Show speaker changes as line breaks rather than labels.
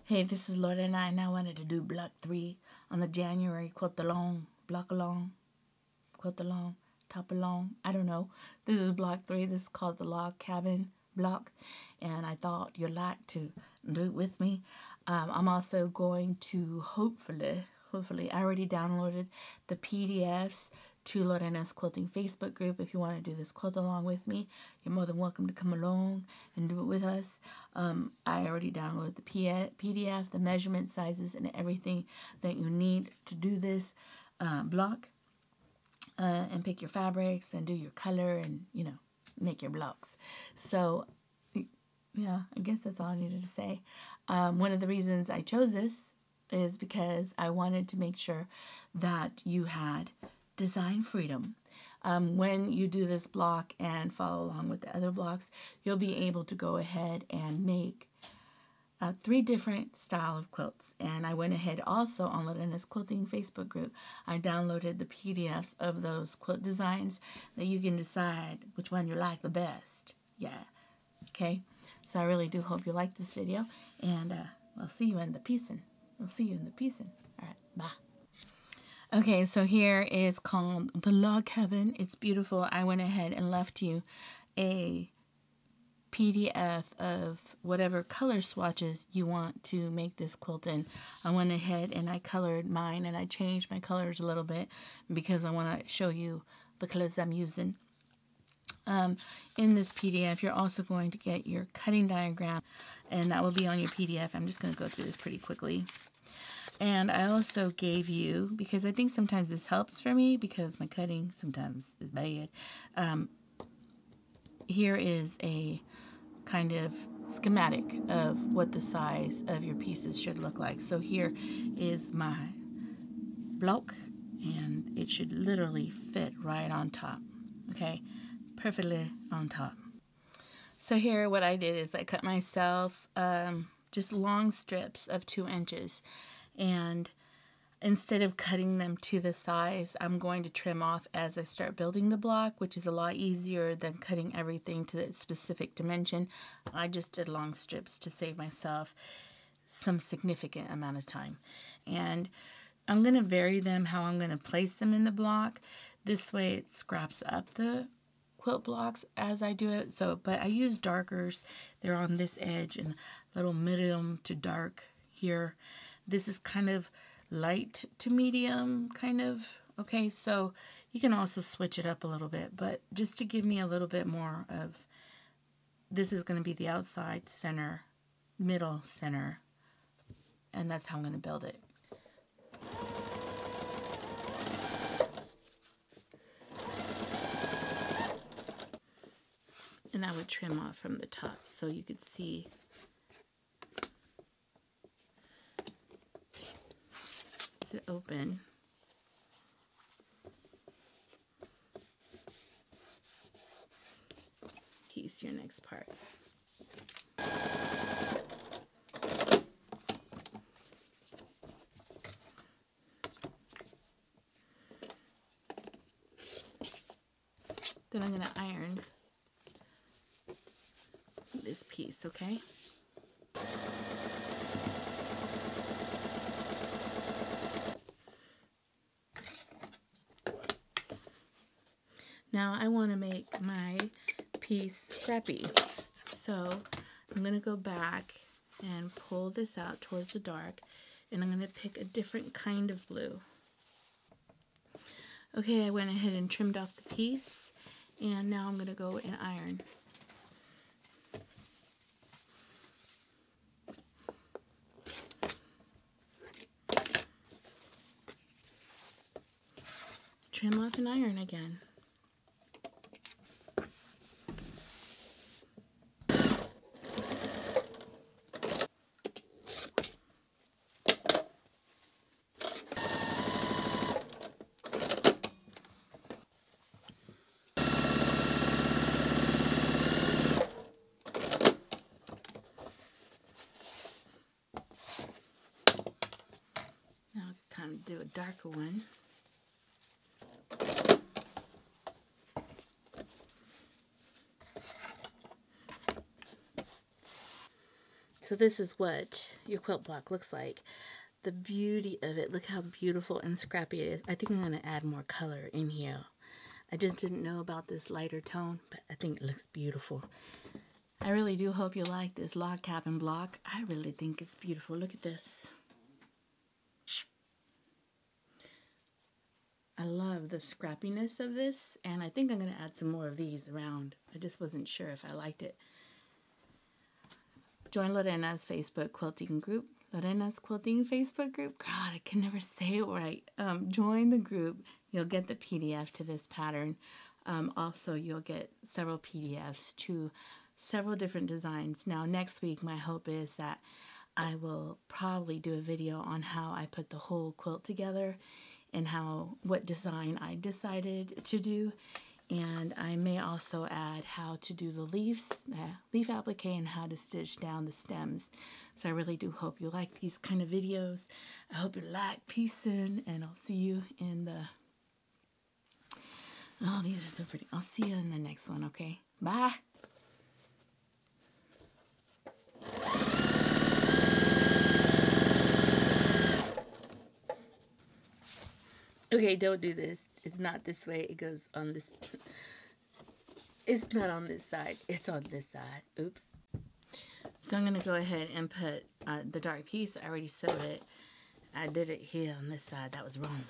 Hey, this is Lorna, and I wanted to do block 3 on the January quilt along, block along, quilt along, top along. I don't know. This is block 3. This is called the Log Cabin block, and I thought you'd like to do it with me. I'm also going to hopefully, I already downloaded the PDFs to Lorena's Quilting Facebook group. If you want to do this quilt along with me, you're more than welcome to come along and do it with us. I already downloaded the PDF, the measurement sizes, and everything that you need to do this block. And pick your fabrics and do your color and, you know, make your blocks. So, yeah, I guess that's all I needed to say. One of the reasons I chose this is because I wanted to make sure that you had design freedom. When you do this block and follow along with the other blocks, you'll be able to go ahead and make 3 different style of quilts. And I went ahead also on Lorena's Quilting Facebook group. I downloaded the PDFs of those quilt designs that you can decide which one you like the best. Yeah. Okay. So I really do hope you like this video, and I'll see you in the piecing. I'll see you in the piecing. All right. Bye. Okay, so here is called the Log Cabin. It's beautiful. I went ahead and left you a PDF of whatever color swatches you want to make this quilt in. I went ahead and I colored mine, and I changed my colors a little bit because I want to show you the colors I'm using. In this PDF, you're also going to get your cutting diagram, and that will be on your PDF. I'm just going to go through this pretty quickly. And I also gave you, because I think sometimes this helps for me because my cutting sometimes is bad, here is a kind of schematic of what the size of your pieces should look like. So here is my block, and it should literally fit right on top. Okay, perfectly on top. So here what I did is I cut myself just long strips of 2 inches, and instead of cutting them to the size, I'm going to trim off as I start building the block, which is a lot easier than cutting everything to its specific dimension. I just did long strips to save myself some significant amount of time. And I'm going to vary them how I'm going to place them in the block. This way it scraps up the quilt blocks as I do it. So, but I use darkers. They're on this edge and a little medium to dark here. This is kind of light to medium, kind of. Okay, so you can also switch it up a little bit, but just to give me a little bit more of, this is going to be the outside center, middle center, and that's how I'm going to build it. And I would trim off from the top so you could see it open. Piece your next part. Then I'm going to iron this piece, okay? Now I want to make my piece scrappy, so I'm going to go back and pull this out towards the dark, and I'm going to pick a different kind of blue. Okay, I went ahead and trimmed off the piece, and now I'm going to go and iron. Trim off and iron again. Now it's time to do a darker one. So this is what your quilt block looks like. The beauty of it, look how beautiful and scrappy it is. I think I'm going to add more color in here. I just didn't know about this lighter tone, but I think it looks beautiful. I really do hope you like this log cabin block. I really think it's beautiful. Look at this. I love the scrappiness of this, and I think I'm going to add some more of these around. I just wasn't sure if I liked it. Join Lorena's Facebook quilting group. Lorena's quilting Facebook group. God, I can never say it right. Join the group. You'll get the PDF to this pattern. Also, you'll get several PDFs to several different designs. Now, next week, my hope is that I will probably do a video on how I put the whole quilt together and what design I decided to do. And I may also add how to do the leaves, leaf applique, and how to stitch down the stems. So I really do hope you like these kind of videos. I hope you like. Peace soon, and I'll see you in the... Oh, these are so pretty. I'll see you in the next one, okay? Bye. Okay, don't do this. It's not this way. It goes on this. It's not on this side. It's on this side. Oops. So I'm going to go ahead and put the dark piece. I already sewed it. I did it here on this side. That was wrong.